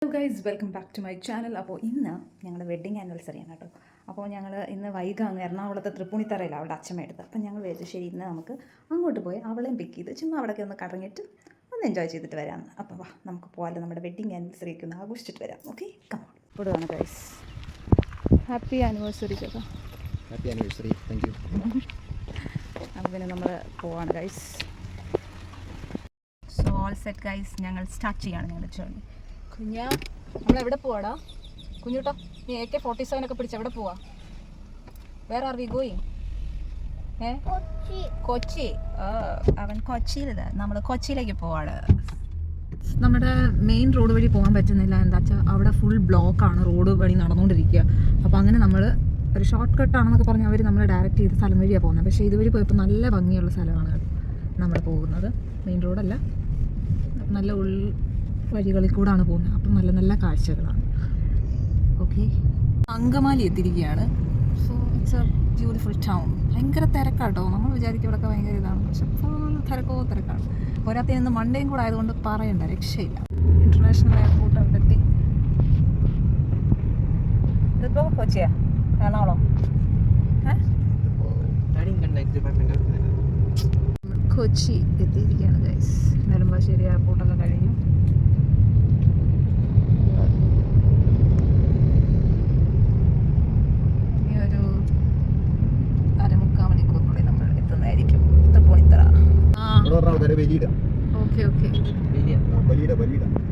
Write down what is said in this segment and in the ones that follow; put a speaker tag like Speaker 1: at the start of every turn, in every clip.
Speaker 1: Hello guys, welcome back to my channel. അപ്പോൾ ഇന്ന് ഞങ്ങളുടെ വെഡ്ഡിങ് ആനിവേഴ്സറി ആണ് കേട്ടോ. അപ്പോൾ ഞങ്ങൾ ഇന്ന് വൈകാങ്ങ് എറണാകുളത്തെ തൃപ്പൂണിത്തറയിൽ അവളുടെ അച്ഛമ്മ എടുത്ത്. അപ്പം ഞങ്ങൾ വിചാരിച്ചു ശരി ഇന്ന് നമുക്ക് അങ്ങോട്ട് പോയി അവളെയും പിക്ക് ചെയ്ത് ചുമ്മാ അവിടെയൊക്കെ ഒന്ന് കറങ്ങിയിട്ട് ഒന്ന് എൻജോയ് ചെയ്തിട്ട് വരാമെന്ന്. അപ്പോൾ വാ നമുക്ക് പോകാമല്ലോ, നമ്മുടെ വെഡ്ഡിങ് ആനിവേഴ്സറിയൊക്കെ ഒന്ന് ആഘോഷിച്ചിട്ട് വരാം. Okay, come on. ഇവിടെയാണ് ഗൈസ്. ഹാപ്പി ആനിവേഴ്സറി ചേട്ടാ.
Speaker 2: Happy anniversary. Thank you.
Speaker 1: അപ്പോൾ പിന്നെ നമ്മൾ പോവാണ് guys. So all set guys, ഞങ്ങൾ സ്റ്റാർട്ട് ചെയ്യാണ് ഞങ്ങളുടെ ജേർണി. കുഞ്ഞാ, നമ്മളെവിടെ പോവാടാ കുഞ്ഞുട്ടോ? നീ AK-47 ഒക്കെ പിടിച്ച് എവിടെ പോവാ? Where are we going? Kochi. അവൻ കൊച്ചിയിലിത്, നമ്മൾ കൊച്ചിയിലേക്ക് പോവാണ്. നമ്മുടെ മെയിൻ റോഡ് വഴി പോകാൻ പറ്റുന്നില്ല. എന്താ വെച്ചാൽ അവിടെ ഫുൾ ബ്ലോക്കാണ്, റോഡ് വഴി നടന്നുകൊണ്ടിരിക്കുക. അപ്പോൾ അങ്ങനെ നമ്മൾ ഒരു ഷോർട്ട് കട്ടാണെന്നൊക്കെ പറഞ്ഞ് അവർ നമ്മളെ ഡയറക്റ്റ് ചെയ്ത് സ്ഥലം വഴിയാണ് പോകുന്നത്. പക്ഷേ ഇതുവഴി പോയപ്പോൾ നല്ല ഭംഗിയുള്ള സ്ഥലമാണ് നമ്മൾ പോകുന്നത്. മെയിൻ റോഡല്ല, നല്ല വഴികളിൽ കൂടാണ് പോകുന്നത്. അപ്പം നല്ല നല്ല കാഴ്ചകളാണ്. ഓക്കെ, അങ്കമാലി എത്തിയിരിക്കുകയാണ്. So it's A beautiful town. ഭയങ്കര തിരക്കാട്ടോ. നമ്മൾ വിചാരിക്കും ഇവിടെയൊക്കെ ഭയങ്കര ഇതാണ്, പക്ഷെ തിരക്കാണ്. പോരാത്തതിന് ഇന്ന് മൺഡേയും കൂടെ ആയതുകൊണ്ട് പറയണ്ട, രക്ഷയില്ല. ഇന്റർനാഷണൽ എയർപോർട്ട് അവിടെ എത്തി. ഇതിപ്പോൾ കൊച്ചിയാ എറണാകുളം? കൊച്ചി എത്തിയിരിക്കുകയാണ് ഗൈസ്. നെടുമ്പാശ്ശേരി എയർപോർട്ടൊക്കെ കഴിഞ്ഞു.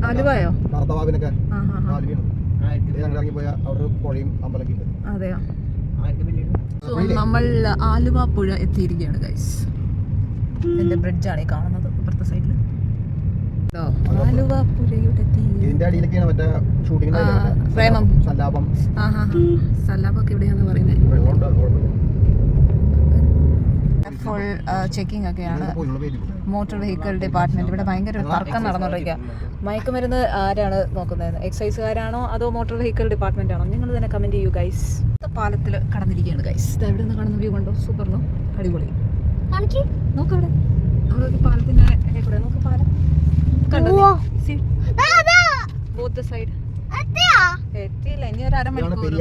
Speaker 1: ആലുവയോ? അതെയോ? നമ്മൾ ആലുവ പുഴ എത്തിയിരിക്കുകയാണ് ഗൈസ്. എന്റെ ബ്രിഡ്ജാണ് ഈ കാണുന്നത് ഇപ്പുറത്തെ സൈഡിൽ. ആലുവ പുഴയുടെ പ്രേമം സല്ലാപൊക്കെ എവിടെയാന്ന് പറയുന്നത്. ഫുൾ ചെക്കിംഗ് ഒക്കെയാണ്. Motor vehicle department. ഇവിടെ ഭയങ്കര ഒരു തർക്കം നടന്നുകൊണ്ടിരിക്കുക. മയക്കുമരുന്ന് ആരാണ് നോക്കുന്നത്? എക്സൈസുകാരാണോ അതോ മോട്ടോർ വെഹിക്കിൾ ഡിപ്പാർട്ട്മെന്റ് ആണോ? നിങ്ങൾ തന്നെ കമന്റ് ചെയ്യൂ ഗൈസ്. പാലത്തിൽ കടന്നിരിക്കുകയാണ് ഗൈസ്. ഇവിടെ നിന്ന് കാണുന്ന വ്യൂ കണ്ടോ? സൂപ്പർന്നോ? അടിപൊളി. നോക്കവിടെ അവിടെ പാലത്തിന്റെ കൂടെ നോക്ക്. പാലം കണ്ടോ? ബോത്ത് സൈഡ് എത്തിയില്ല. ഇനി ഒരു അരമണിക്കൂർ.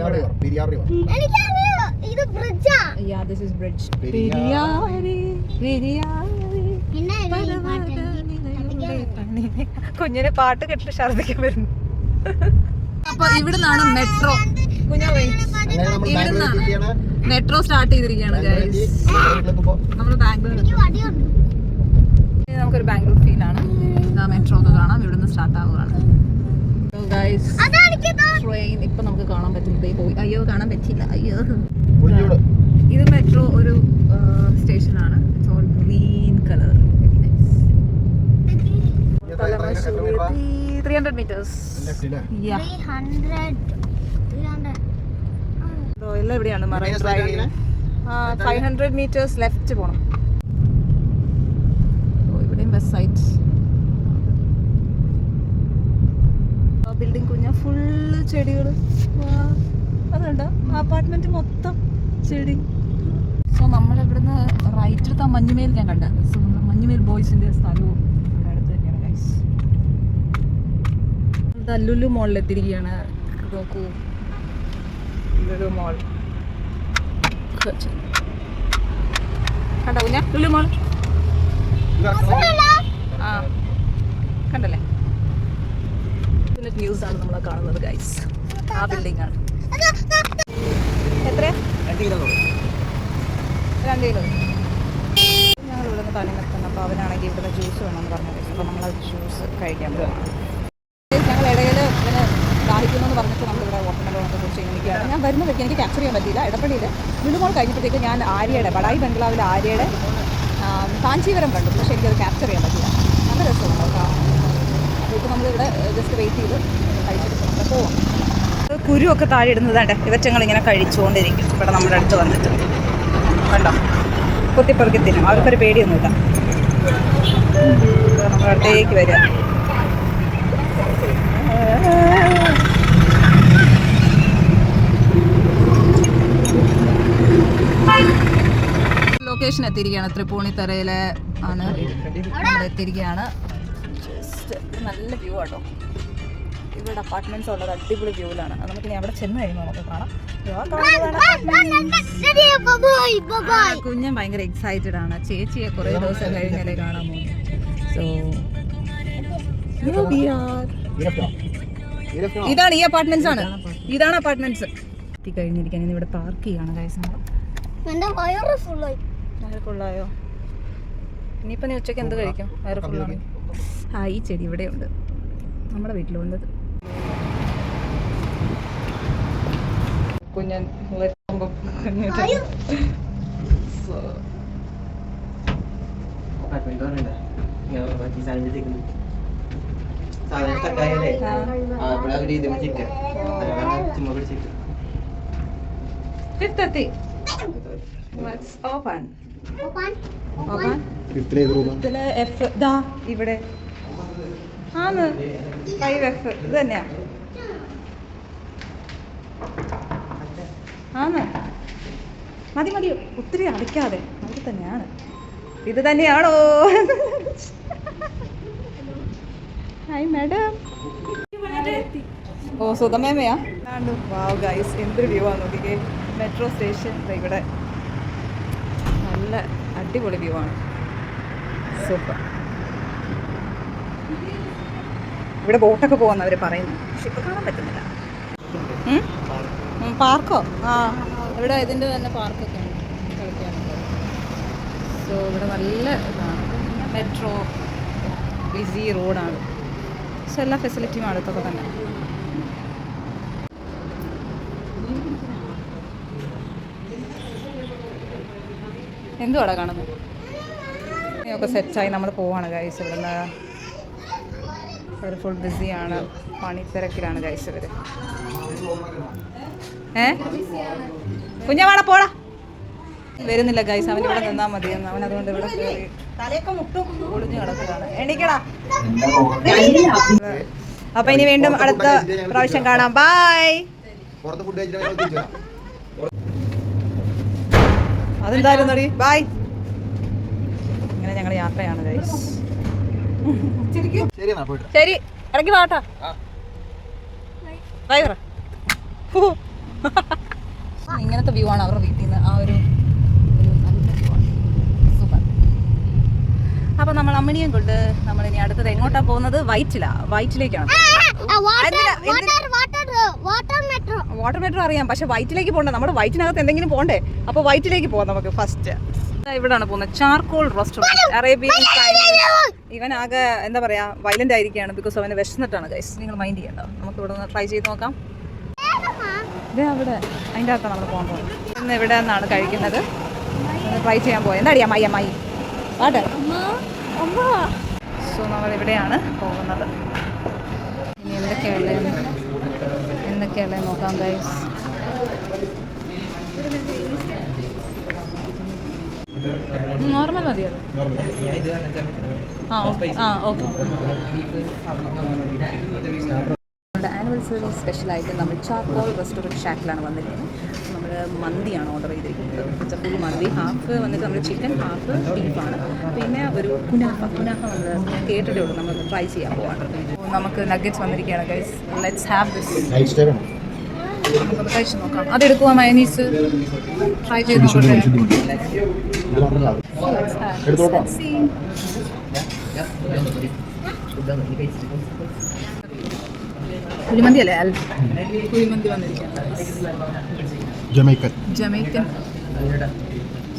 Speaker 1: കുഞ്ഞിനെ പാട്ട് കേട്ടിട്ട് ഛർദിക്കാൻ വരുന്നു. അപ്പൊ ഇവിടുന്നാണ് മെട്രോ. ഇവിടുന്നാണ് മെട്രോ സ്റ്റാർട്ട് ചെയ്തിരിക്കുകയാണ് നമ്മള് ബാംഗ്ലൂർ. നമുക്കൊരു ബാംഗ്ലൂർ ഫീലാണ്. മെട്രോ ഒക്കെ കാണാം. ഇവിടുന്ന് സ്റ്റാർട്ട് ആവുകയാണ്. ട്രെയിൻ ഇപ്പൊ നമുക്ക് കാണാൻ പറ്റുന്നത് പോയി. അയ്യോ, കാണാൻ പറ്റില്ല. അയ്യോ, ഇത് മെട്രോ ഒരു സ്റ്റേഷനാണ്. It's all green colour. Very nice. 300 meters. എല്ലാം എവിടെയാണ്? Marine drive. 500 meters ലെഫ്റ്റ് പോകണം. ഇവിടെയും വെസ്റ്റ് സൈഡ്. ബിൽഡിംഗ് കുഞ്ഞ ഫുള്ള് ചെടികൾ. അതുണ്ട് അപ്പാർട്ട്മെന്റ് മൊത്തം ചെടി. സോ നമ്മളിവിടുന്ന് റൈറ്റ് എടുത്ത മഞ്ഞുമേൽ ഞാൻ കണ്ട. സോ മഞ്ഞുമേൽ ബോയ്സിന്റെ സ്ഥലവും ഇവിടെ അടുത്ത് തന്നെയാണ് ഗൈസ്. ലുലു മോളിൽ എത്തിയിരിക്കുകയാണ്. നോക്കൂ, ലുലു മോൾ കണ്ടോ കുഞ്ഞ? ലുലു മോൾ കണ്ടല്ലേ? ന്യൂസ് ആണ് നമ്മളെ കാണുന്നത് ഗൈസ്. ആ ബിൽഡിംഗ് ആണ്. എത്രയാ? 2 കിലോ. ഞങ്ങൾ ഇവിടെ നിന്ന് പണി നിർത്തുന്നു. അപ്പോൾ അവനാണെങ്കിൽ ഇവിടുന്ന് ജ്യൂസ് വേണമെന്ന് പറഞ്ഞു. അപ്പോൾ നമ്മൾ ജ്യൂസ് കഴിക്കാൻ പോകണം. ഞങ്ങൾ ഇടയിൽ ഇങ്ങനെ ദാഹിക്കുമെന്ന് പറഞ്ഞിട്ട് നമ്മളിവിടെ വാട്ടർമെലോണൊക്കെ കുറിച്ച് എനിക്കാണ്. ഞാൻ വരുന്ന വഴിക്ക് എനിക്ക് ക്യാപ്ചർ ചെയ്യാൻ പറ്റിയില്ല. ഇടപ്പള്ളിയിൽ ലുലുമോൾ കഴിഞ്ഞപ്പോഴത്തേക്ക് ഞാൻ ആര്യയുടെ ബഡായി ബംഗ്ലാവിലെ ആര്യയുടെ കാഞ്ചീവരം കണ്ടു. പക്ഷേ എനിക്കത് ക്യാപ്ചർ ചെയ്യാൻ പറ്റില്ല. നല്ല രസമുണ്ടോ കാണാൻ. അപ്പോൾ ഇപ്പോൾ നമ്മളിവിടെ ജസ്റ്റ് വെയിറ്റ് ചെയ്ത് കഴിച്ചിട്ട് നമുക്ക് പോവാം. കുരുവൊക്കെ താഴെ ഇടുന്നതാണ്ട് ഇവറ്റങ്ങളിങ്ങനെ കഴിച്ചുകൊണ്ടിരിക്കും. ഇവിടെ നമ്മുടെ അടുത്ത് വന്നിട്ട് കണ്ടോ, കുത്തിപ്പറുക്കി തിന്നും. അവർക്കൊരു പേടിയൊന്നുമില്ല. നമ്മുടെ അടുത്തേക്ക് വരിക. ലൊക്കേഷൻ എത്തിയിരിക്കുകയാണ്. തൃപ്പൂണിത്തറയിലെ ആണ് നമ്മൾ എത്തിയിരിക്കുകയാണ്. നല്ല വ്യൂ ആട്ടോ. ഇവിടെ അപ്പാർട്ട്മെന്റ്സ് ഉള്ളത് അടിപൊളി വ്യൂവിലാണ്. അത് നമുക്ക് ഇനി അവിടെ ചെന്ന് കഴിയുമ്പോൾ നമുക്ക് കാണാം. കുഞ്ഞൻ ഭയങ്കര എക്സൈറ്റഡ് ആണ്. ചേച്ചിയെ കുറേ ദിവസം കഴിഞ്ഞാലേ കാണാൻ പോകും. സോ ഇതാണ് ഈ അപ്പാർട്ട്മെന്റ്സ് ആണ്. ഇതാണ് അപ്പാർട്ട്മെന്റ്സ്. എത്തി കഴിഞ്ഞിരിക്കാൻ ഇനി ഇവിടെ പാർക്ക് ചെയ്യാണ് ഗൈസ്. വയറ് ഫുള്ളായോ? ഇനിയിപ്പോൾ നീ ഉച്ചയ്ക്ക് എന്ത് കഴിക്കും? വയറ് ഫുള്ളാണ്. ആ ഈ ചെടി ഇവിടെയുണ്ട്, നമ്മുടെ വീട്ടിലുണ്ട്. കുഞ്ഞൻ ഇവിടെ ആന്ന് 5F ഇത് തന്നെയാ. ആന്ന് മതി മതി, ഒത്തിരി അടിക്കാതെ. അവിടെ തന്നെയാണ്. ഇത് തന്നെയാണോ? Hi madam. ഓ സുഖമേമയാ? വാവ് ഗൈസ്, എന്തൊരു വ്യൂ ആണ് നോക്കിക്കേ. മെട്രോ സ്റ്റേഷൻ ഇവിടെ നല്ല അടിപൊളി വ്യൂ ആണ്. സൂപ്പർ. ഇവിടെ ബോട്ടൊക്കെ പോകുന്നവർ പറയുന്നു, പക്ഷെ ഇപ്പോൾ കാണാൻ പറ്റുന്നില്ല. പാർക്കോ? ആ ഇവിടെ ഇതിൻ്റെ തന്നെ പാർക്കൊക്കെ ഉണ്ട് കളിക്കാനുണ്ട്. സോ ഇവിടെ നല്ല ഇതാണ്. മെട്രോ ബിസി റോഡാണ്. സോ എല്ലാ ഫെസിലിറ്റിയും അടുത്തൊക്കെ തന്നെ. എന്തുവാടാ കാണുന്നത്? ഒക്കെ സെറ്റായി നമ്മൾ പോവാണ് ഗൈസ്. ഇവിടുന്ന് അവർ ഫുൾ ബിസിയാണ്, പണിത്തിരക്കിലാണ് ഗൈസ് ഇവർ. കുഞ്ഞാവാടാ പോടാ. വരുന്നില്ല ഗൈസ്, അവൻ ഇവിടെ നിന്നാൽ മതിയെന്ന്. അവൻ അതുകൊണ്ട് ഇവിടെ കയറി തലയൊക്കെ മുട്ടും ഒളിഞ്ഞു കിടക്കുകയാണ്. എണീക്കടാ. അപ്പൊ ഇനി വീണ്ടും അടുത്ത പ്രാവശ്യം കാണാം. ബൈ. അതെന്തായാലും നടി. ബൈ. ഇങ്ങനെ ഞങ്ങൾ യാത്രയാണ് ഗൈസ്. ശരി, ഇറങ്ങി വാട്ടാ. ബൈ പറ. ഇങ്ങനത്തെ വ്യൂ ആണ് അവരുടെ വീട്ടിൽ നിന്ന്. ആ ഒരു നല്ല വ്യൂ ആണ്. സൂപ്പർ. അപ്പൊ നമ്മൾ അമ്മണിയും കൊണ്ട് നമ്മൾ ഇനി അടുത്തത് എങ്ങോട്ടാ പോകുന്നത്? വൈറ്റിലേക്കാണ്. വാട്ടർ മെട്രോ അറിയാം, പക്ഷെ വൈറ്റിലേക്ക് പോകണ്ട. നമ്മുടെ വൈറ്റിനകത്ത് എന്തെങ്കിലും പോകണ്ടേ? അപ്പോൾ വൈറ്റിലേക്ക് പോകാം നമുക്ക് ഫസ്റ്റ്. ഇവിടാണ് പോകുന്നത്. Charcoal restaurant, Arabian style. ഇവൻ ആകെ എന്താ പറയാ വയലന്റ് ആയിരിക്കുകയാണ്, ബിക്കോസ് അവന് വിശന്നിട്ടാണ് ഗൈസ്. നിങ്ങൾ മൈൻഡ് ചെയ്യണ്ട, നമുക്ക് ഇവിടെ നിന്ന് ട്രൈ ചെയ്ത് നോക്കാം. ഇതേ അവിടെ അതിൻ്റെ അകത്താണ് നമ്മൾ പോകാൻ പോകുന്നത്. ഇന്ന് ഇവിടെ നിന്നാണ് കഴിക്കുന്നത്. ട്രൈ ചെയ്യാൻ പോയത്. എന്താടിയാ മൈ അമ്മായി ആട്ടെ. സോ നമ്മൾ ഇവിടെയാണ് പോകുന്നത്. ഇനി എന്തൊക്കെയുള്ളത് നോക്കാം ഗൈസ്. നോർമൽ മതിയത്. ഓക്കെ. നമ്മുടെ ആനിവേഴ്സറി സ്പെഷ്യലായിട്ട് നമ്മൾ ചാർക്കോൾ റെസ്റ്റോറൻറ്റ് ഷാക്കിലാണ് വന്നിരിക്കുന്നത്. നമ്മൾ മന്തിയാണ് ഓർഡർ ചെയ്തിരിക്കുന്നത്. ഫുൾ മന്തി. ഹാഫ് വന്നിട്ട് നമ്മൾ ചിക്കൻ, ഹാഫ് ബീഫാണ്. പിന്നെ ഒരു കുനാഫ നമ്മൾ കേട്ടിട്ടേ ഉള്ളൂ. നമ്മൾ ട്രൈ ചെയ്യാൻ പോവാണ്. നമുക്ക് നഗറ്റ്സ് വന്നിരിക്കുകയാണ് ഗൈസ്. Let's have this. നമുക്കൊന്ന് കഴിച്ച് നോക്കാം. അതെടുക്കുക മയനീസ്. ട്രൈ ചെയ്ത് നോക്കട്ടെ. കുഴിമന്തി അല്ലേ? കുഴിമന്തി വന്നിരിക്കുകയാണ്. Jamaican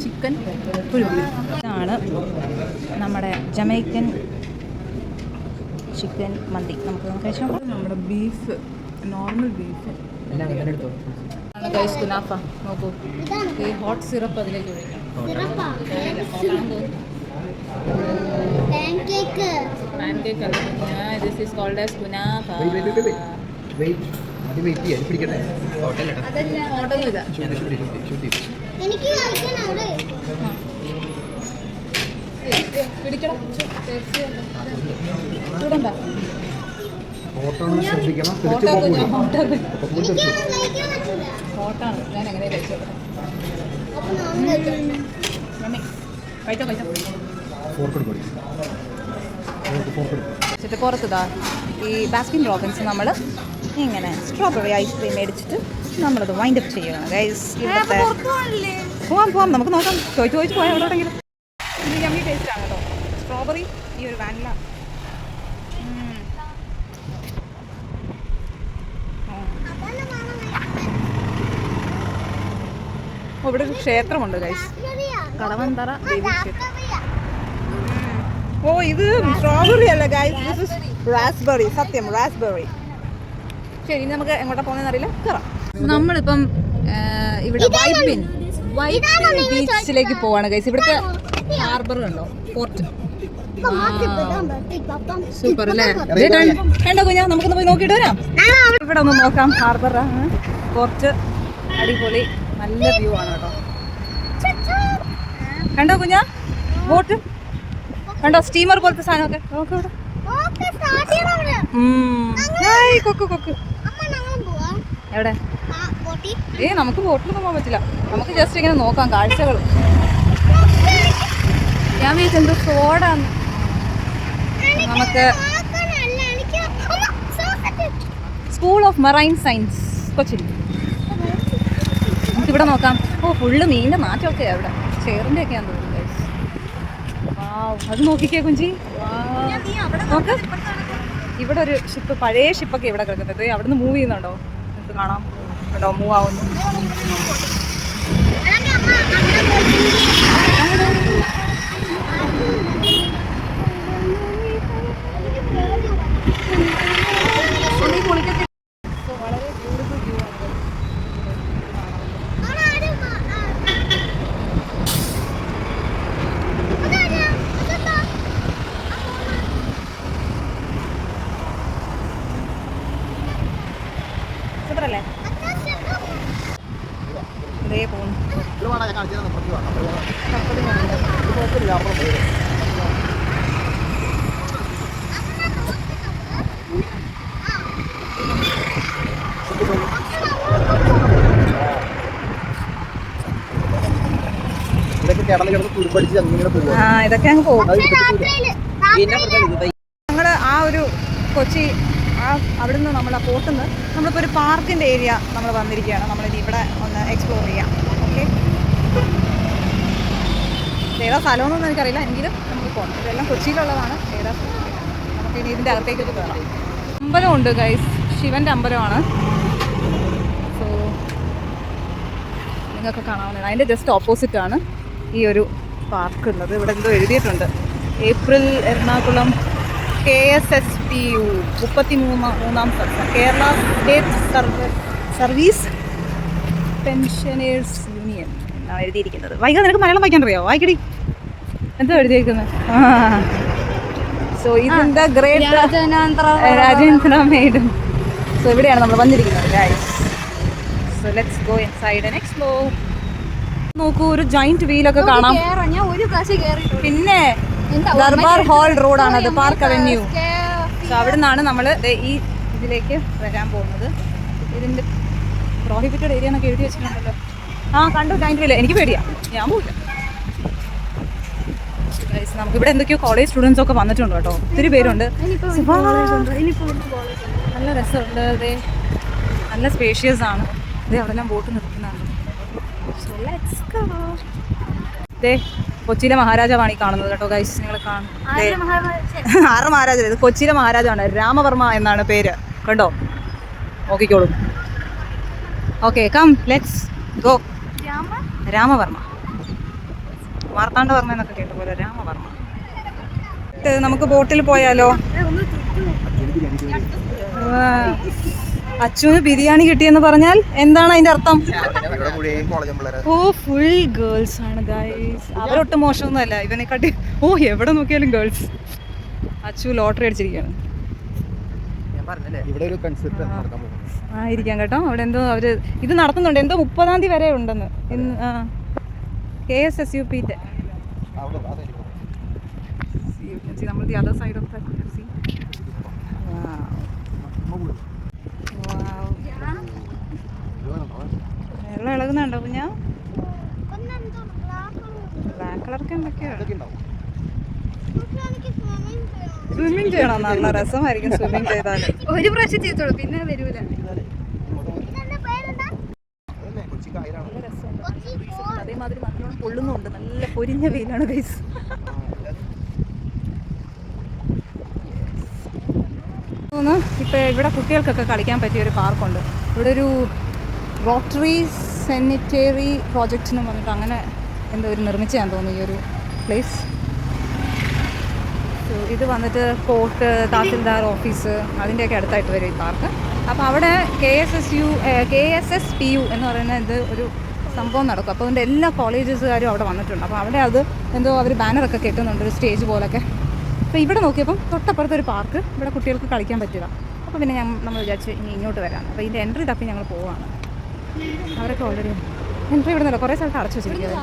Speaker 1: chicken kuzhimanthi. ഇതാണ് നമ്മുടെ ജമൈക്കൻ ചിക്കൻ മന്തി. നമുക്ക് കഴിച്ചാൽ നമ്മുടെ ബീഫ്, നോർമൽ ബീഫ് ആണ് ഗൈസ്. കുനാഫ നോക്കൂ. ഈ ഹോട്ട് സിറപ്പ് അതിലേക്ക് ഒഴിക്കാം. പാൻകേക്ക് അല്ല, ദിസ് ഈസ് കോൾഡ് ആസ് കുനാഫ. ഹോട്ടലില്ല. പിടിക്കണം. ചൂടണ്ട. ഹോട്ടാണ്. ഞാൻ എങ്ങനെ കഴിച്ചോളൂ. കഴിച്ചോ. വെച്ചിട്ട് പുറത്തുതാ ഈ ബാസ്കിൻ റോബിൻസ് നമ്മൾ ഇങ്ങനെ സ്ട്രോബെറി ഐസ്ക്രീം മേടിച്ചിട്ട് നമ്മളത് വൈൻഡ് അപ്പ് ചെയ്യണം ഗൈസ്. ഇവിടുത്തെ പോവാം നമുക്ക് നോക്കാം. ചോദിച്ച് പോയാൽ എവിടെയെങ്കിലും. ഇത് യമ്മി ടേസ്റ്റ് ആണ് കേട്ടോ. സ്ട്രോബെറി ഈ ഒരു വാനില. ഇവിടെ ഒരു ക്ഷേത്രമുണ്ട് ഗൈസ്, കടവന്തറ ദേവി ക്ഷേത്രം. ഓ ഇത് സ്ട്രോബെറി അല്ല ഗൈസ്, ദിസ് ഇസ് റാസ്ബെറി. സത്യം റാസ്ബെറി. ശരി, ഇനി നമുക്ക് എങ്ങോട്ടാ പോകുന്നതെന്ന് അറിയില്ല, കയറാം. നമ്മളിപ്പം ഇവിടെ വൈപ്പിൻ ബീച്ചിലേക്ക് പോവാണ് ഗൈസ്. ഇവിടുത്തെ ഹാർബർ ഉണ്ടോ, പോർട്ട്. സൂപ്പർ അല്ലേ? കണ്ടോ കുഞ്ഞാ, നമുക്കൊന്ന് പോയി നോക്കിയിട്ട് വരാം. ഇവിടെ ഒന്ന് നോക്കാം. ഹാർബർ പോർട്ട് അടിപൊളി, നല്ല വ്യൂ ആണ് കേട്ടോ. കണ്ടോ കുഞ്ഞാ, ബോട്ട് കണ്ടോ, സ്റ്റീമർ പോലത്തെ സാധനമൊക്കെ. കൊക്ക് എവിടെ? നമുക്ക് ബോട്ടിലൊന്നും പോകാൻ പറ്റില്ല. നമുക്ക് ജസ്റ്റ് ഇങ്ങനെ നോക്കാം കാഴ്ചകൾ. ഞാൻ വിചാരിച്ചെന്തോ സോഡാണ്. നമുക്ക് school of marine science Cochin. നമുക്കിവിടെ നോക്കാം. ഓ ഫുള്ള് മീനിൻ്റെ നാറ്റമൊക്കെയാണ് ഇവിടെ. ചെയറിൻ്റെ ഒക്കെയാന്ന് തോന്നുന്നു. അത് നോക്കിക്കേ കുഞ്ചി, നോക്ക്. ഇവിടെ ഒരു ഷിപ്പ്, പഴയ ഷിപ്പൊക്കെ ഇവിടെ കിടക്കുന്നത്. അവിടുന്ന് മൂവ് ചെയ്യുന്നുണ്ടോ? നമുക്ക് കാണാം കേട്ടോ, മൂവ് ആവുന്നു. വളരെ ബ്യൂട്ടിഫുൾ വ്യൂ ആണ്. സൂപ്പറല്ലേ? ഇതേ പോകുന്നു. ഇതൊക്കെ അങ്ങ് പോകും. ഞങ്ങൾ ആ ഒരു കൊച്ചി അവിടുന്ന് നമ്മൾ ആ പോർട്ടിൽ നിന്ന് നമ്മളിപ്പോൾ ഒരു പാർക്കിൻ്റെ ഏരിയ നമ്മൾ വന്നിരിക്കുകയാണ്. നമ്മളിനി ഇവിടെ ഒന്ന് എക്സ്പ്ലോർ ചെയ്യാം. ഓക്കെ, ഏതാ സ്ഥലമൊന്നും എനിക്കറിയില്ല, എങ്കിലും നമുക്ക് പോകണം. ഇതെല്ലാം കൊച്ചിയിലുള്ളതാണ്. ഏതാ നമുക്ക് ഇനി ഇതിൻ്റെ അകത്തേക്കൊക്കെ കയറാം. അമ്പലമുണ്ട് ഗൈസ്, ശിവൻ്റെ അമ്പലമാണ്. സോ നിങ്ങൾക്ക് കാണാവുന്നതാണ്. അതിൻ്റെ ജസ്റ്റ് ഓപ്പോസിറ്റാണ് ഈ ഒരു പാർക്ക് ഉള്ളത്. ഇവിടെ എന്തോ എഴുതിയിട്ടുണ്ട്, April Ernakulam KSSPU 33ാം section, Kerala state service pensioners union എന്നാണ് എഴുതിയിരിക്കുന്നത്. വൈകാതെ നിനക്ക് മലയാളം വായിക്കാൻ അറിയാമോ? വായിക്കടി, എന്തോ എഴുതിയിരിക്കുന്നത്. സോ ഇതിൻ്റെ ഗ്രേറ്റ് രാജേന്ദ്ര മെയ്ഡൻ. സോ ഇവിടെയാണ് നമ്മൾ വന്നിരിക്കുന്നത് guys. So let's go inside and explore. നോക്കൂ, ഒരു ജോയിന്റ് വീലൊക്കെ കാണാം. പിന്നെ ദർബാർ ഹാൾ റോഡാണത്, പാർക്ക് അവന്യൂ. സോ അവിടെ നിന്നാണ് നമ്മൾ ഈ ഇതിലേക്ക് വരാൻ പോകുന്നത്. ഇതിൻ്റെ പ്രോഹിബിറ്റഡ് ഏരിയ എന്നൊക്കെ എഴുതി വെച്ചിട്ടുണ്ടല്ലോ. കണ്ടു ജോയിന്റ് വീല്. എനിക്ക് പേടിയാ, ഞാൻ പോയില്ല. നമുക്കിവിടെ എന്തൊക്കെയോ കോളേജ് സ്റ്റുഡൻസ് ഒക്കെ വന്നിട്ടുണ്ട് കേട്ടോ, ഒത്തിരി പേരുണ്ട്. നല്ല രസമുണ്ട്. അതെ, നല്ല സ്പേഷ്യസ് ആണ്. അതെ, അവിടെ എല്ലാം ബോട്ട് നിർത്തുന്നുണ്ട്. So let's go. ദേ കൊച്ചിയിലെ മഹാരാജാവാണ് ഈ കാണുന്നത് കേട്ടോ ഗൈസ്. നിങ്ങൾ കാണും, ആറ് മഹാരാജ. ഇത് കൊച്ചിയിലെ മഹാരാജാണ്, രാമവർമ്മ എന്നാണ് പേര്. കണ്ടോ, നോക്കിക്കോളൂ. Okay, come let's go. Ramavarma, Marthandavarma എന്നൊക്കെ കേട്ട പോലെ രാമവർമ്മ. നമുക്ക് ബോട്ടിൽ പോയാലോ? അച്ഛന് ബിരിയാണി കിട്ടിയെന്ന് പറഞ്ഞാൽ എന്താണ് അതിന്റെ അർത്ഥം? ഓ ഫുൾ ഗേൾസ് ആണ് ഗൈസ്. അവരൊട്ടും മോശമൊന്നുമല്ല ഇവനെക്കാട്ടി. ഓ എവിടെ നോക്കിയാലും ഗേൾസ്. അച്ചു ലോട്ടറി അടിച്ചിരിക്കുകയാണ്. ആയിരിക്കാം കേട്ടോ. അവിടെ എന്തോ അവര് ഇത് നടത്തുന്നുണ്ട്, എന്തോ 30-ാം തീയതി വരെ ഉണ്ടെന്ന്. ഇന്ന് KSSUP. നമ്മൾ the other side of the sea. വെള്ളം ഇളകുന്നുണ്ടോ കുഞ്ഞാ? ബ്ലാക്ക് കളർക്ക് എന്തൊക്കെയാണ്. സ്വിമ്മിങ് ചെയ്യണം, നല്ല രസമായിരിക്കും സ്വിമ്മിങ് ചെയ്താൽ.
Speaker 3: ഒരു പ്രാവശ്യം ചെയ്തോളൂ, പിന്നെ വരൂല.
Speaker 1: അതേമാതിരി നല്ലോണം പൊള്ളുന്നുണ്ട്, നല്ല പൊരിഞ്ഞ വെയിലാണ് ഗൈസ്. ഇപ്പോൾ ഇവിടെ കുട്ടികൾക്കൊക്കെ കളിക്കാൻ പറ്റിയ ഒരു പാർക്കുണ്ട്. ഇവിടെ ഒരു റോട്ടറി സാനിറ്ററി പ്രോജക്റ്റ് എന്ന് പറഞ്ഞിട്ട് അങ്ങനെ എന്തോ ഒരു നിർമ്മിച്ചാന്ന് തോന്നുന്നു ഈ ഒരു പ്ലേസ്. സോ ഇത് വന്നിട്ട് കോർട്ട്, തഹസിൽദാർ ഓഫീസ് അതിൻ്റെയൊക്കെ അടുത്തായിട്ട് വരും ഈ പാർക്ക്. അപ്പോൾ അവിടെ KSSPU എന്ന് പറയുന്ന ഇത് ഒരു സംഭവം നടക്കും. അപ്പോൾ അതിൻ്റെ എല്ലാ കോളേജസുകാരും അവിടെ വന്നിട്ടുണ്ട്. അപ്പോൾ അവിടെ അത് എന്തോ അവർ ബാനറൊക്കെ കെട്ടുന്നുണ്ട്, ഒരു സ്റ്റേജ് പോലൊക്കെ. അപ്പോൾ ഇവിടെ നോക്കിയപ്പം തൊട്ടപ്പുറത്തൊരു പാർക്ക്, ഇവിടെ കുട്ടികൾക്ക് കളിക്കാൻ പറ്റുക. അപ്പോൾ പിന്നെ നമ്മൾ വിചാരിച്ച് ഇനി ഇങ്ങോട്ട് വരാം. അപ്പോൾ ഇതിൻ്റെ എൻട്രി തപ്പി ഞങ്ങൾ പോവാണ്. അവരൊക്കെ ഓൾറെഡി എൻട്രി ഇവിടെ നിന്നല്ല, കുറേ സ്ഥലത്ത് അടച്ചു വെച്ചിരിക്കുന്നത്.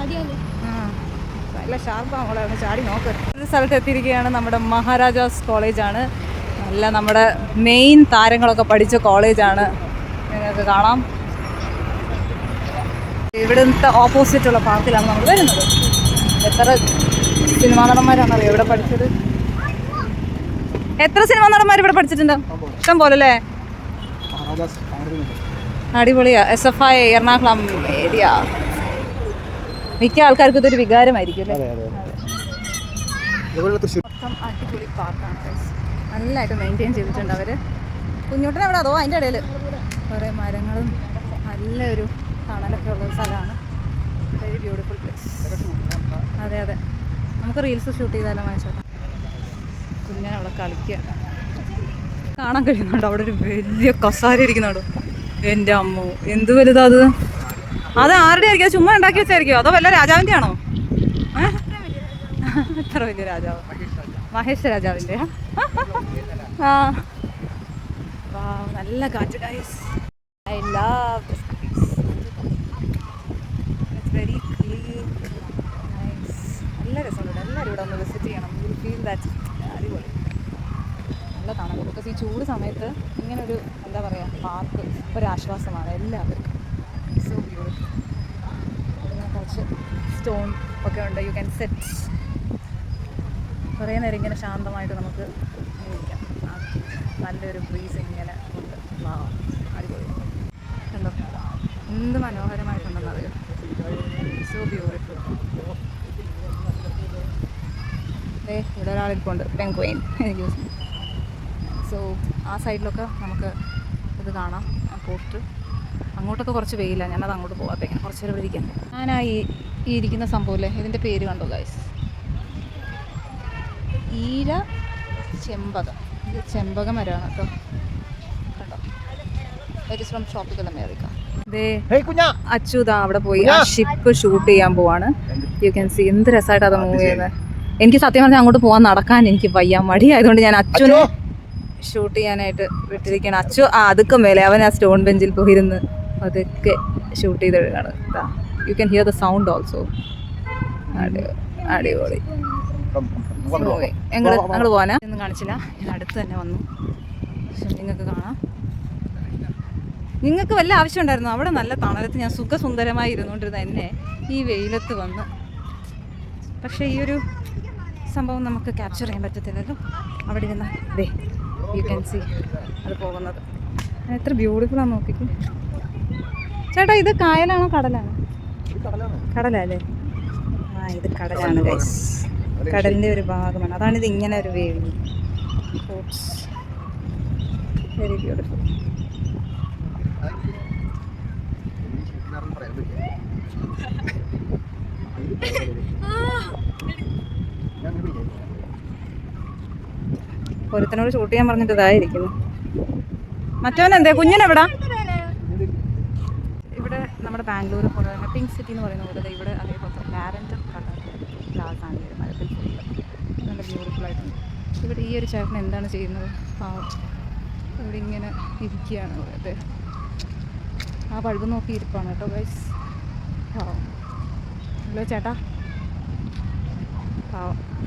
Speaker 1: നല്ല ഷാർപ്പാണ്, ഒന്ന് ചാടി നോക്ക്. ഒരു സ്ഥലത്ത് എത്തിയിരിക്കുകയാണ്, നമ്മുടെ മഹാരാജാസ് കോളേജാണ്. നല്ല നമ്മുടെ മെയിൻ താരങ്ങളൊക്കെ പഠിച്ച കോളേജാണ്, നിങ്ങൾക്ക് കാണാം. ഇവിടുത്തെ ഓപ്പോസിറ്റുള്ള പാർക്കിലാണ് നമ്മൾ വരുന്നത്. എത്ര സിനിമാ നടന്മാരാണെന്നറിയോ ഇവിടെ പഠിച്ചത്? എത്ര സിനിമാ നടന്മാർ ഇവിടെ പഠിച്ചിട്ടുണ്ട്? ഇഷ്ടം പോലെ അല്ലേ? അടിപൊളിയാ. SFI എറണാകുളം ഏരിയ മിക്ക ആൾക്കാർക്കും ഇതൊരു വികാരമായിരിക്കും അല്ലേ? മൊത്തം അടിപൊളി പാർക്കാണ്, നല്ലതായിട്ട് മെയിൻറ്റെയിൻ ചെയ്തിട്ടുണ്ട് അവർ. കുഞ്ഞോട്ടനെ അവിടെ അതോ അതിൻ്റെ ഇടയിൽ കുറേ മരങ്ങളും നല്ലൊരു തണലൊക്കെ ഉള്ള സ്ഥലമാണ്. Very beautiful place. അതെ അതെ, നമുക്ക് റീൽസ് ഷൂട്ട് ചെയ്താലോ വാങ്ങിച്ചോട്ടെ. കുഞ്ഞൻ അവിടെ കളിക്കുക കാണാൻ കഴിയുന്നുണ്ട്. അവിടെ ഒരു വലിയ കസാര ഇരിക്കുന്നുണ്ടോ? എൻ്റെ അമ്മോ, എന്ത് വലുതാ അത്! അത് ആരുടെ ആയിരിക്കും? അത് ചുമ്മാ ഉണ്ടാക്കി വെച്ചായിരിക്കുമോ അതോ വല്ല രാജാവിൻ്റെ ആണോ? എത്ര വലിയ രാജാവ്, മഹേഷ് രാജാവിൻ്റെ. ആ നല്ല കാറ്റ് guys. I love this place. It's very clean, nice. നല്ല രസമുണ്ട്. എല്ലാവരും ഇവിടെ ഒന്ന് വിസിറ്റ് ചെയ്യണം. യു വിൽ ഫീൽ ദാറ്റ് അടിപൊളി. നല്ല തണുപ്പ്. ബിക്കോസ് ഈ ചൂട് സമയത്ത് ഇങ്ങനൊരു എന്താ പറയുക പാർക്ക് ഒരാശ്വാസമാണ് എല്ലാവർക്കും. So beautiful. ഇങ്ങനെ കുറച്ച് സ്റ്റോൺ ഒക്കെ ഉണ്ട്. You can set. കുറേ നേരം ഇങ്ങനെ ശാന്തമായിട്ട് നമുക്ക് ഇരിക്കാം. നല്ലൊരു ബ്രീസ് ഇങ്ങനെ ഉണ്ട്. അടിപൊളി. കണ്ടോ എന്ത് മനോഹരമായിട്ടുണ്ടെന്നറിയോ? So beautiful. ഇവിടെ ഒരാളിരിപ്പുണ്ട്, പെൻഗ്വിൻ. സോ ആ സൈഡിലൊക്കെ നമുക്ക് ഇത് കാണാം, പോസ്റ്റ്. അങ്ങോട്ടൊക്കെ കുറച്ച് വെയിലാണ്, ഞാനത് അങ്ങോട്ട് പോകാത്തേക്കാണ്. കുറച്ച് നേരം ഇവിടെ ഇരിക്കാം. ഞാനാ ഈ ഇരിക്കുന്ന സംഭവമില്ലേ, ഇതിൻ്റെ പേര് കണ്ടോ ഗൈസ്? ഈര ചെമ്പകം. ഇത് ചെമ്പക മരമാണ് കേട്ടോ. കണ്ടോ? It is from tropical America. അച്യുത അവിടെ പോയി ആ ഷിപ്പ് ഷൂട്ട് ചെയ്യാൻ പോവാണ്. യു ക്യാൻ സീ എന്ത് രസമായിട്ട് അത് മൂവ് ചെയ്യുന്നത്. എനിക്ക് സത്യം പറഞ്ഞാൽ അങ്ങോട്ട് പോകാൻ നടക്കാൻ എനിക്ക് വയ്യ, മടിയായതുകൊണ്ട് ഞാൻ അച്ഛനെ ഷൂട്ട് ചെയ്യാനായിട്ട് വിട്ടിരിക്കുകയാണ്. അച്ചു അതൊക്കെ മേലെ അവൻ ആ സ്റ്റോൺ ബെഞ്ചിൽ പോയിരുന്ന് അതൊക്കെ ഷൂട്ട് ചെയ്തെടുക്കുകയാണ്. You can hear the sound also. അടിപൊളി. ഞങ്ങൾ പോകാനാ ഒന്നും കാണിച്ചില്ല, ഞാൻ അടുത്ത് തന്നെ വന്നു. നിങ്ങൾക്ക് കാണാം. നിങ്ങൾക്ക് വല്ല ആവശ്യം ഉണ്ടായിരുന്നു? അവിടെ നല്ല തണലത്ത് ഞാൻ സുഖസുന്ദരമായി ഇരുന്നുകൊണ്ടിരുന്ന എന്നെ ഈ വെയിലത്ത് വന്ന്. പക്ഷേ ഈ ഒരു സംഭവം നമുക്ക് ക്യാപ്ചർ ചെയ്യാൻ പറ്റത്തില്ലല്ലോ. അവിടെ ഇരുന്ന ദേ യു ക്യാൻ സീ അത് പോകുന്നത്. എത്ര ബ്യൂട്ടിഫുള്ളാണ് നോക്കിക്ക്. ചേട്ടാ ഇത് കായലാണോ കടലാണോ? കടലല്ലേ? ആ ഇത് കടലാണ് ഗൈസ്. കടലിൻ്റെ ഒരു ഭാഗമാണ്, അതാണിത് ഇങ്ങനെ ഒരു വേവ്. Very beautiful. ഒരുത്തനോട് ഷൂട്ട് ചെയ്യാൻ പറഞ്ഞിട്ട് ഇതായിരിക്കുന്നു. മറ്റവൻ എന്തേ? കുഞ്ഞിനെവിടാ? ഇവിടെ നമ്മുടെ ബാംഗ്ലൂർ പോലെ തന്നെ പിങ്ക് സിറ്റി എന്ന് പറയുന്ന പോലെ ഇവിടെ അതേപോലത്തെ ലാവൻഡർ കളർ ഗ്ലാസാണ് ഈ മരത്തിൽ ഫുള്ള്. നല്ല ബ്യൂട്ടിഫുൾ ആയിട്ടുണ്ട്. ഇവിടെ ഈ ഒരു ചേട്ടൻ എന്താണ് ചെയ്യുന്നത്? ഇവിടെ ഇങ്ങനെ ഇരിക്കുകയാണ്. അതെ, ആ ബൾബ് നോക്കി ഇരിപ്പാണ് കേട്ടോ ഗൈസ്. ഹലോ ചേട്ടാ,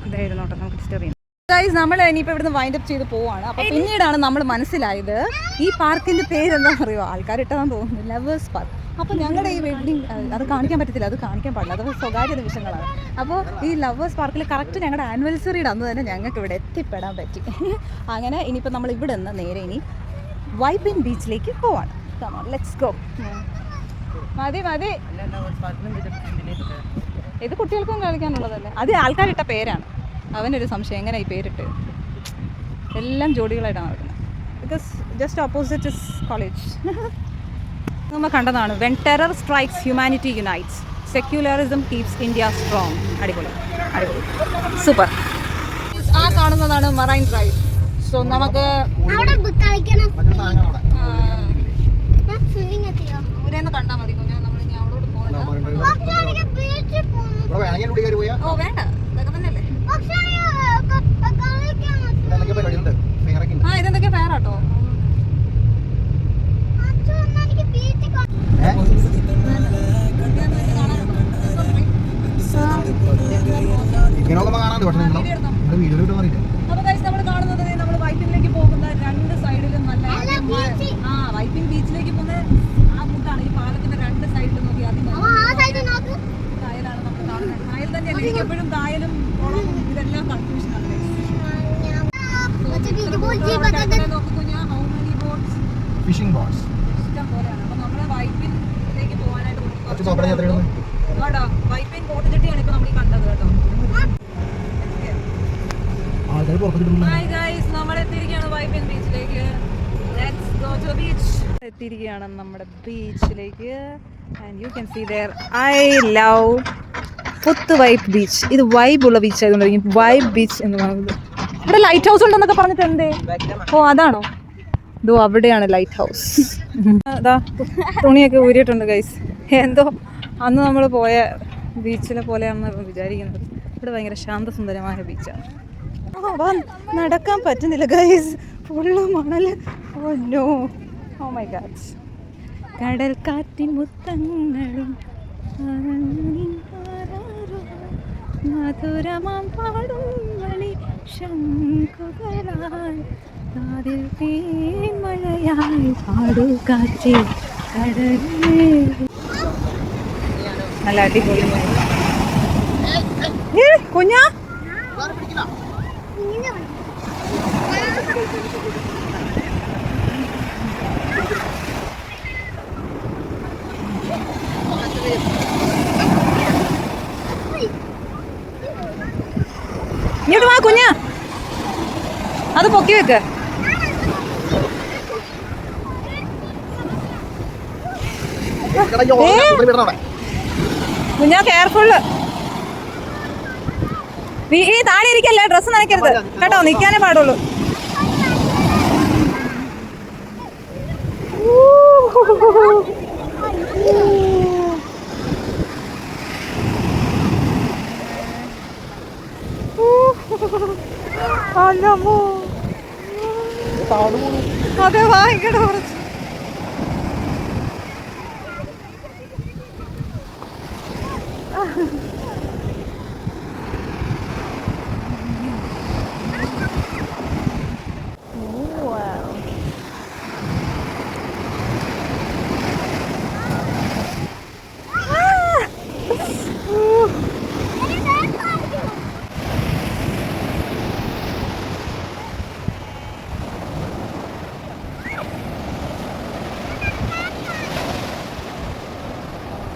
Speaker 1: ഇതായിരുന്നോട്ടെ, നമുക്ക് ഡിസ്റ്റർബ് ചെയ്യാം. ഗൈസ് നമ്മൾ ഇനിയിപ്പോൾ ഇവിടുന്ന് വൈൻഡ് അപ്പ് ചെയ്ത് പോവാണ്. അപ്പോൾ പിന്നീടാണ് നമ്മൾ മനസ്സിലായത് ഈ പാർക്കിൻ്റെ പേരെന്താ പറയുക, ആൾക്കാർ ഇട്ടതാന്ന് തോന്നുന്നു, ലവേഴ്സ് പാർക്ക്. അപ്പോൾ ഞങ്ങളുടെ ഈ വെഡ്ഡിങ് അത് കാണിക്കാൻ പറ്റത്തില്ല, അത് കാണിക്കാൻ പാടില്ല, അത് സ്വകാര്യ നിമിഷങ്ങളാണ്. അപ്പോൾ ഈ ലവേഴ്സ് പാർക്കിൽ കറക്റ്റ് ഞങ്ങളുടെ ആനിവേഴ്സറിയുടെ അന്ന് തന്നെ ഞങ്ങൾക്ക് ഇവിടെ എത്തിപ്പെടാൻ പറ്റി. അങ്ങനെ ഇനിയിപ്പോൾ നമ്മൾ ഇവിടെ നിന്ന് നേരെ ഇനി വൈപ്പിൻ ബീച്ചിലേക്ക് പോവാണ്. Let's go. മതി മതി, ഇത് കുട്ടികൾക്കും കളിക്കാനുള്ളതല്ലേ. അത് ആൾക്കാരിട്ട പേരാണ്. അവനൊരു സംശയം എങ്ങനെ ഈ പേരിട്ട്. എല്ലാം ജോഡികളായിട്ടാണ് നടക്കുന്നത്. Because just opposite is college. നമ്മൾ കണ്ടതാണ് when terror strikes humanity unites, secularism keeps India strong. അടിപൊളി അടിപൊളി, സൂപ്പർ. ആ കാണുന്നതാണ് മറൈൻ ഡ്രൈവ്. സോ നമുക്ക് ഇവരെന്ന് കണ്ടാൽ മതി. നമ്മൾ ഇനി അവളോട് പോകുന്നത്. ഓ വേണ്ട, ഇതൊക്കെ തന്നെയല്ലേ. ആ ഇതെന്തൊക്കെയാ പേരാട്ടോ. അപ്പൊ ഗൈസ് നമ്മൾ കാണുന്നത് നമ്മൾ വൈപ്പിനിലേക്ക് പോകുന്ന രണ്ട് സൈഡിലും നല്ല വൈപ്പിൻ ബീച്ചിലേക്ക് പോകുന്ന ആ ഫുഡാണ്. ഈ പാലത്തിന്റെ രണ്ട് സൈഡിലും നോക്കി കായലാണ് നമ്മൾ കാണുന്നത്. കായൽ തന്നെയല്ലേ. എനിക്ക് എപ്പോഴും കായലും കുളവും ഇതെല്ലാം കൺഫ്യൂഷനാണ്.
Speaker 2: ഫിഷിംഗ് ബോട്ട്സ്
Speaker 1: ഇഷ്ടം പോലെയാണ്. അപ്പൊ നമ്മള് വൈപ്പിനിലേക്ക് പോകാനായിട്ട് വൈപ്പിൻ ബോട്ടുചട്ടിയാണ് ഇപ്പൊ നമ്മൾ കണ്ടത് കേട്ടോ. ഹായ് ഗൈസ്, നമ്മൾ എത്തിയിരിക്കുകയാണ് വൈപ്പിൻ ബീച്ചിലേക്ക്. Let's go to beach. എത്തിയിരിക്കുകയാണ് നമ്മുടെ ബീച്ചിലേക്ക്. And you can see there I love Puthuvype beach. ഇത് വൈബുള്ള ബീച്ച് ആയതുകൊണ്ടായിരിക്കും വൈബ് ബീച്ച് എന്ന് പറയുന്നത്. ഇവിടെ ലൈറ്റ് ഹൗസ് ഉണ്ടെന്നൊക്കെ പറഞ്ഞിട്ട് എന്തേ? ഓ അതാണോ? ഇതോ അവിടെയാണ് ലൈറ്റ് ഹൗസ്. അതാ തുണിയൊക്കെ ഊരിയിട്ടുണ്ട് ഗൈസ്. എന്തോ അന്ന് നമ്മൾ പോയ ബീച്ചിലെ പോലെയാണെന്ന് വിചാരിക്കുന്നത്. ഇവിടെ ഭയങ്കര ശാന്തസുന്ദരമായ ബീച്ചാണ്. നടക്കാൻ പറ്റുന്നില്ല ഗൈസ്, ഫുള്ള് മണല്. Oh no, oh my God. കടൽ കാറ്റിൻ മുത്തങ്ങളും മധുരമാം പാടും മണി ശംഖുകളായി കാതിൽ തേൻമഴയായി പാടു കാറ്റി കടലേ. നല്ല അടിപൊളി കുഞ്ഞാ. ഇങ്ങോട്ട് വാ കുഞ്ഞാ, അത് പൊക്കി വെക്ക്. കുഞ്ഞാ കെയർഫുള്ള്. ഈ താഴെ ഇരിക്കല്ലേ, ഡ്രസ്സ് നനയ്ക്കരുത് കേട്ടോ, നിൽക്കാനേ പാടുള്ളൂ. അതെ വാങ്ങിക്കട്ടെ കുറച്ച്.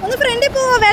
Speaker 1: ഒന്ന് ഫ്രണ്ടിൽ പോവാ.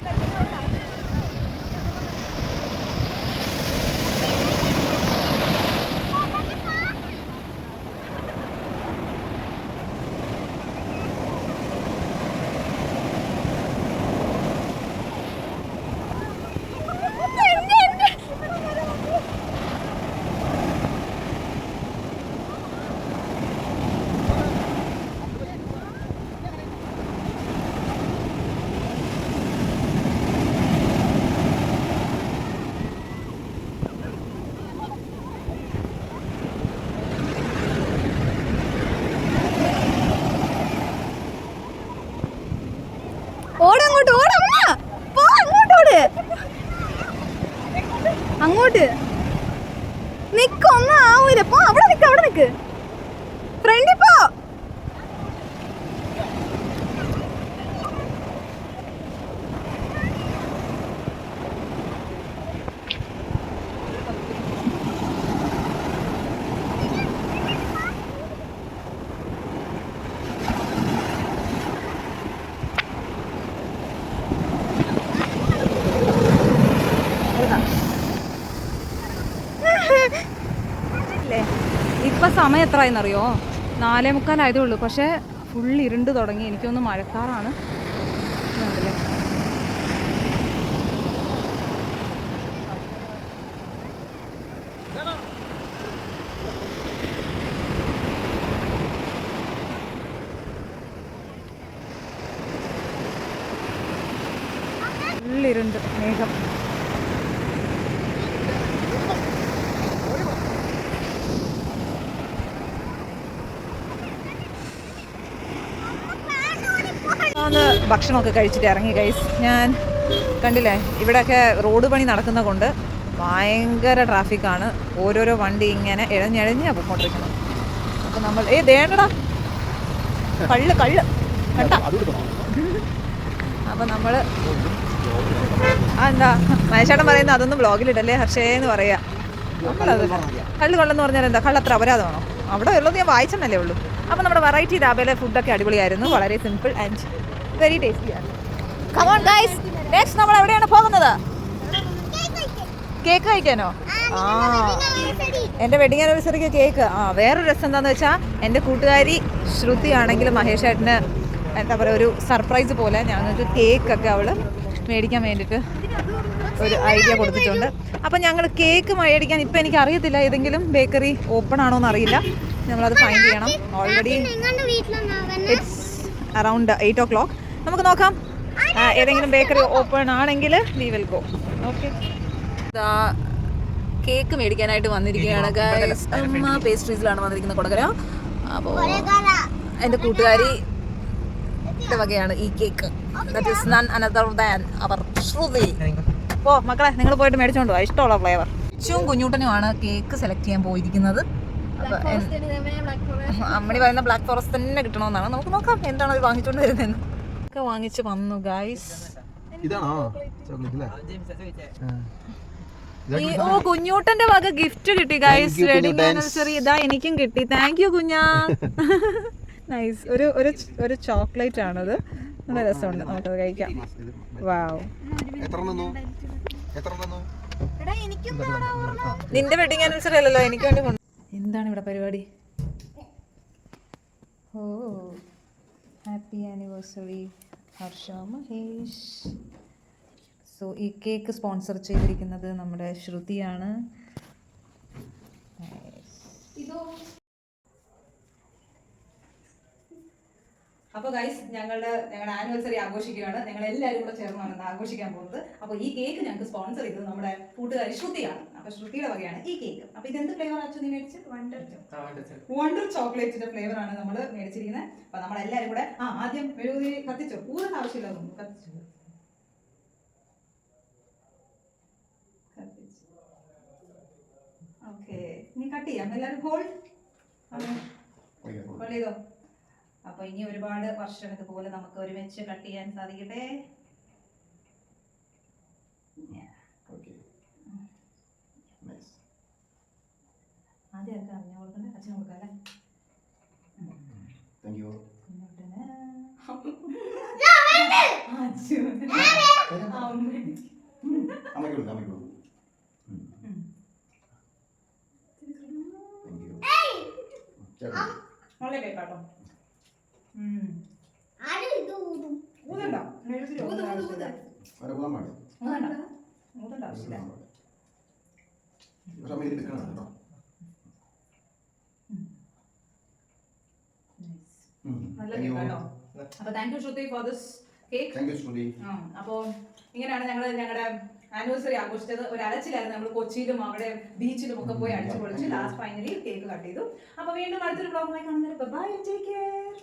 Speaker 1: ഇപ്പം സമയം എത്രയെന്നറിയോ? 4:45 ആയതേ ഉള്ളൂ. പക്ഷേ ഫുൾ ഇരുണ്ട് തുടങ്ങി. എനിക്കൊന്ന് മഴക്കാറാണ്. കണ്ടില്ലേ? ഫുള്ളിരുണ്ട് മേഘം. ഭക്ഷണമൊക്കെ കഴിച്ചിട്ട് ഇറങ്ങി ഗൈസ്. ഞാൻ കണ്ടില്ലേ, ഇവിടെയൊക്കെ റോഡ് പണി നടക്കുന്ന കൊണ്ട് ഭയങ്കര ട്രാഫിക്കാണ്. ഓരോരോ വണ്ടി ഇങ്ങനെ ഇഴഞ്ഞിഴഞ്ഞാണ് പോയിക്കൊണ്ടിരിക്കുന്നത്. അപ്പം നമ്മൾ ദേണ്ടടാ കള്ള് കണ്ട. അപ്പം നമ്മൾ എന്താ മഹേഷേട്ടൻ പറയുന്നത് അതൊന്നും ബ്ലോഗിലിടല്ലേ ഹർഷേന്ന് പറയാ. നമ്മളത് കള്ള് കൊള്ളെന്ന് പറഞ്ഞാൽ എന്താ, കള്ളത്ര അപരാധമാണോ? അവിടെ ഉള്ളത് ഞാൻ വായിച്ചെന്നല്ലേ ഉള്ളൂ. അപ്പം നമ്മുടെ വെറൈറ്റി ധാബയിലെ ഫുഡൊക്കെ അടിപൊളിയായിരുന്നു. വളരെ സിമ്പിൾ ആൻഡ് വെരി ടേസ്റ്റി ആണ്. കം ഓൺ ഗൈസ്, നെക്സ്റ്റ് നമ്മൾ എവിടെയാണ് പോകുന്നത്? കേക്ക് കഴിക്കാനോ? ആ, എൻ്റെ വെഡിങ് ആനിവേഴ്സറിക്ക് കേക്ക്. വേറൊരു രസം എന്താണെന്ന് വെച്ചാൽ എൻ്റെ കൂട്ടുകാരി ശ്രുതി ആണെങ്കിൽ മഹേഷ് ഏട്ടന് എന്താ പറയുക ഒരു സർപ്രൈസ് പോലെ ഞങ്ങൾക്ക് കേക്കൊക്കെ അവൾ മേടിക്കാൻ വേണ്ടിയിട്ട് ഒരു ഐഡിയ കൊടുത്തിട്ടുണ്ട്. അപ്പം ഞങ്ങൾ കേക്ക് മേടിക്കാൻ ഇപ്പം എനിക്ക് അറിയത്തില്ല, ഏതെങ്കിലും ബേക്കറി ഓപ്പൺ ആണോ എന്നറിയില്ല. നമ്മളത് ഫൈൻഡ് ചെയ്യണം. Already it's around 8 o'clock. നമുക്ക് നോക്കാം, ഏതെങ്കിലും ബേക്കറി ഓപ്പൺ ആണെങ്കിൽ we will go. Okay, cake മേടിക്കാനായിട്ട് വന്നിരിക്കുകയാണ് ഗൈസ്. അമ്മ പേസ്ട്രീസിലാണ് വന്നിരിക്കുന്നത്, കൊടകര. അപ്പോൾ എൻ്റെ കൂട്ടുകാരി വകയാണ് ഈ cake. That is none another than our Shruthi. അപ്പോൾ മക്കളെ, നിങ്ങൾ പോയിട്ട് മേടിച്ചോണ്ടോ ഇഷ്ടമുള്ള ഫ്ലേവർ. ചും കുഞ്ഞൂട്ടനുമാണ് കേക്ക് സെലക്ട് ചെയ്യാൻ പോയിരിക്കുന്നത്. അമ്മണി പറയുന്ന ബ്ലാക്ക് ഫോറസ്റ്റ് തന്നെ കിട്ടണമെന്നാണ്. നമുക്ക് നോക്കാം എന്താണ് അവർ വാങ്ങിച്ചോണ്ട് വരുന്നതെന്ന്. ഒക്കെ വാങ്ങിച്ച് വന്നു ഗൈസ്. ഓ, കുഞ്ഞൂട്ടന്റെ വക ഗിഫ്റ്റ് കിട്ടി ഗൈസ്. വെഡിങ് ആനിവേഴ്സറി ഇതാ എനിക്കും കിട്ടി. താങ്ക് യു കുഞ്ഞാ. നൈസ്. ഒരു ചോക്ലേറ്റ് ആണത്. നല്ല രസമുണ്ട്, നമുക്കത് കഴിക്കാം. വാവ്. നിന്റെ വെഡിങ് ആനിവേഴ്സറി അല്ലല്ലോ, എനിക്ക് വേണ്ടി. എന്താണ് ഇവിടെ പരിപാടി? ഓ, happy anniversary Harsha Mahesh. So ഈ കേക്ക് സ്പോൺസർ ചെയ്തിരിക്കുന്നത് നമ്മുടെ ശ്രുതിയാണ്. അപ്പോൾ ഗൈസ്, ഞങ്ങളുടെ ആനിവേഴ്സറി ആഘോഷിക്കുകയാണ്. ഞങ്ങൾ എല്ലാവരും കൂടെ ചേർന്നാണ് ഇന്ന് ആഘോഷിക്കാൻ പോകുന്നത്. അപ്പോൾ ഈ കേക്ക് ഞങ്ങൾക്ക് സ്പോൺസർ ചെയ്തത് നമ്മുടെ കൂട്ടുകാരി ശ്രുതിയാണ്. അപ്പോൾ ശ്രുതിയുടെ വകയാണ് ഈ കേക്ക്. അപ്പോൾ ഇതെന്ത് ഫ്ലേവർ ആച്ചു നീ മേടിച്ചത്? വണ്ടർ ചോക്ലേറ്റിന്റെ ഫ്ലേവർ ആണ് നമ്മൾ മേടിച്ചിരിക്കുന്നത്. അപ്പോൾ നമ്മളെല്ലാവരും കൂടെ ആദ്യം മെഴുകുതിരി കത്തിച്ചോ? കൂടുതൽ ആവശ്യമില്ല, തോന്നുന്നു. കത്തിച്ചു. ഓക്കെ, ഇനി കട്ട് ചെയ്യാം. എല്ലാവരും ഹോൾഡ് ചെയ്തോ. അപ്പൊ ഇനി ഒരുപാട് വർഷം ഇതുപോലെ നമുക്ക് ഒരുമിച്ച് കട്ട് ചെയ്യാൻ സാധിക്കട്ടെ. ആദ്യമൊക്കെ അമ്മ കൊടുക്കണ്ടേ, അച്ഛൻ കൊടുക്കാം അല്ലേ? കേട്ടോ, അപ്പൊ thank you Shruti for this cake. അപ്പൊ ഇങ്ങനെയാണ് ഞങ്ങളുടെ ആനിവേഴ്സറി ആഘോഷിച്ചത്. ഒരു അലച്ചിലായിരുന്നു. നമ്മൾ കൊച്ചിയിലും അവിടെ ബീച്ചിലും ഒക്കെ പോയി അടിച്ചു പൊളിച്ച് ലാസ്റ്റ് ഫൈനലി കേക്ക് കട്ട് ചെയ്തു. അപ്പൊ വീണ്ടും അടുത്തൊരു ബ്ലോഗുമായി കാണുന്നത്. Bye, take care.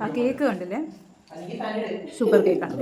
Speaker 1: ആ കേക്ക് കണ്ടില്ലേ? സൂപ്പർ കേക്കാണ്.